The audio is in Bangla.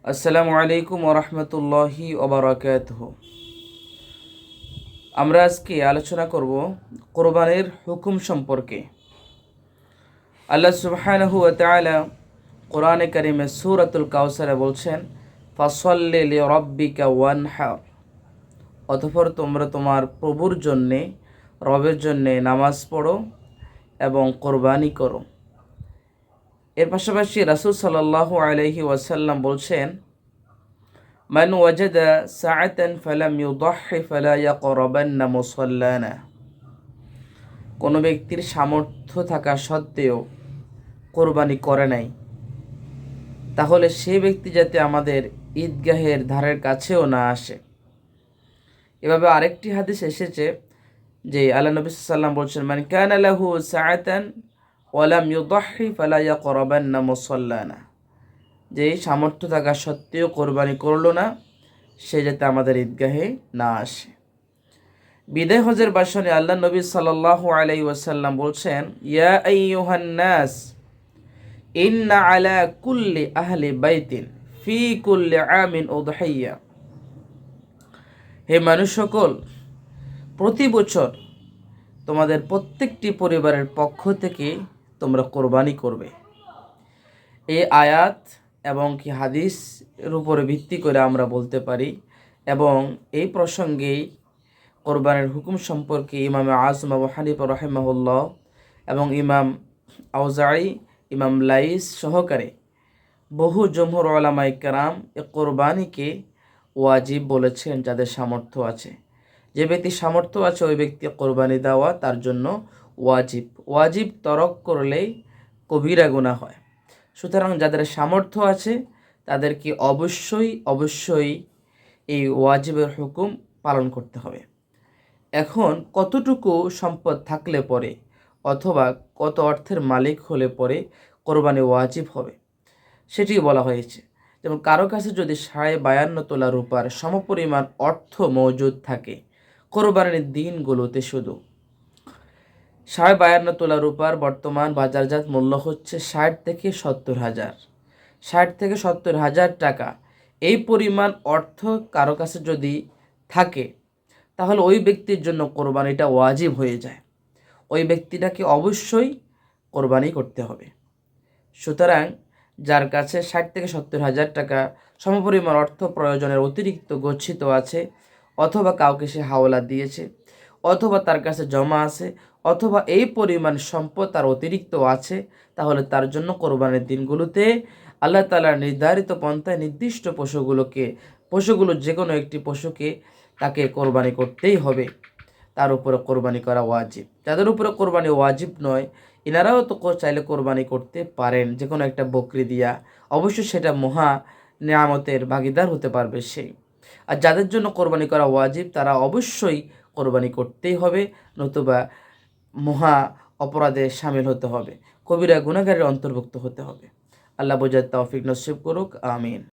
আসসালামু আলাইকুম ওরহমতুল্লাহি ওবরাকাতুহু। আমরা আজকে আলোচনা করব কোরবানির হুকুম সম্পর্কে। আল্লাহ সুবহানাহু ওয়া তাআলা কোরআনে কারিমে সূরাতুল কাউসারে বলছেন, ফাসল্লি লিরাব্বিকা ওয়ানহার, অতঃপর তোমরা তোমার প্রভুর জন্যে, রবের জন্যে নামাজ পড়ো এবং কোরবানি করো। এর পাশাপাশি রাসূল সাল্লাল্লাহু আলাইহি ওয়াসাল্লাম বলছেন, মান ওয়াজাদা সাআতান ফালাম ইউদাহহি ফালা ইয়াকরাবান্না মুসাল্লানা, কোনো ব্যক্তির সামর্থ্য থাকা সত্ত্বেও কোরবানি করে নাই, তাহলে সে ব্যক্তি যাতে আমাদের ঈদগাহের ধারের কাছেও না আসে। এভাবে আরেকটি হাদিস এসেছে যে আল্লাহ নবী সাল্লাল্লাহু আলাইহি ওয়াসাল্লাম বলছেন, মান কানা লাহু সাআতান ওয়ালাম ইউদাহহি ফালা ইয়াকরাবান্না মুসাল্লানা, যে সামর্থ্য থাকা সত্ত্বেও কোরবানি করলো না, সে যাতে আমাদের ঈদগাহে না আসে। বিদায় হজের ভাষণে আল্লাহ নবী সাল্লাল্লাহু আলাইহি ওয়াসাল্লাম বলছেন, ইয়া আইয়ুহান নাস ইন্না আলা কুল্লি আহলি বাইতিন ফি কুল্লি আমিন উদহিয়া, হে মানুষ সকল, প্রতি বছর তোমাদের প্রত্যেকটি পরিবারের পক্ষ থেকে তোমরা কোরবানি করবে। এই আয়াত এবং কি হাদিসের উপরে ভিত্তি করে আমরা বলতে পারি, এবং এই প্রসঙ্গেই কোরবানির হুকুম সম্পর্কে ইমাম আযম আবু হানিফা রাহিমাহুল্লাহ এবং ইমাম আউজাঈ, ইমাম লাইস সহকারে বহু জমহুর উলামায়ে কেরাম এ কোরবানিকে ওয়াজিব বলেছেন যাদের সামর্থ্য আছে। যে ব্যক্তি সামর্থ্য আছে ওই ব্যক্তি কোরবানি দেওয়া তার জন্য ওয়াজিব। ওয়াজিব তরক করলেই কবিরা গুনাহ হয়। সুতরাং যাদের সামর্থ্য আছে তাদেরকে অবশ্যই এই ওয়াজিবের হুকুম পালন করতে হবে। এখন কতটুকু সম্পদ থাকলে পরে অথবা কত অর্থের মালিক হলে পরে কোরবানি ওয়াজিব হবে সেটি বলা হয়েছে। যেমন কারো কাছে যদি 52.5 তোলা রূপার সমপরিমাণ অর্থ মজুদ থাকে, কোরবানির দিনগুলোতে শুধু 52.5 তোলা রূপার বর্তমান বাজারজাত মূল্য হচ্ছে 60 থেকে 70,000, 60 থেকে 70,000 টাকা। এই পরিমাণ অর্থ কারো কাছে যদি থাকে তাহলে ওই ব্যক্তির জন্য কোরবানিটা ওয়াজিব হয়ে যায়। ওই ব্যক্তিটাকে অবশ্যই কোরবানি করতে হবে। সুতরাং যার কাছে 60 থেকে 70,000 টাকা সমপরিমাণ অর্থ প্রয়োজনের অতিরিক্ত গচ্ছিত আছে, অথবা কাউকে সে হাওলা দিয়েছে, অথবা তার কাছে জমা আছে, অথবা এই পরিমাণ সম্পদ তার অতিরিক্ত আছে, তাহলে তার জন্য কোরবানির দিনগুলোতে আল্লাহ তাআলার নির্ধারিত পন্থায় নির্দিষ্ট পশুগুলো যে কোনো একটি পশুকে তাকে কোরবানি করতেই হবে। তার উপরে কোরবানি করা ওয়াজিব। যাদের উপরে কোরবানি ওয়াজিব নয়, এনারাও তো চাইলে কোরবানি করতে পারেন যে কোনো একটা বকরি দিয়া, অবশ্যই সেটা মহা নিয়ামতের ভাগিদার হতে পারবে সেই। আর যাদের জন্য কোরবানি করা ওয়াজিব তারা অবশ্যই কোরবানি করতেই হবে, নতুবা মহা অপরাধে শামিল হতে হবে, কবিরা গুনাহগারের অন্তর্ভুক্ত হতে হবে। আল্লাহ বোঝার তৌফিক নসিব করুক, আমিন।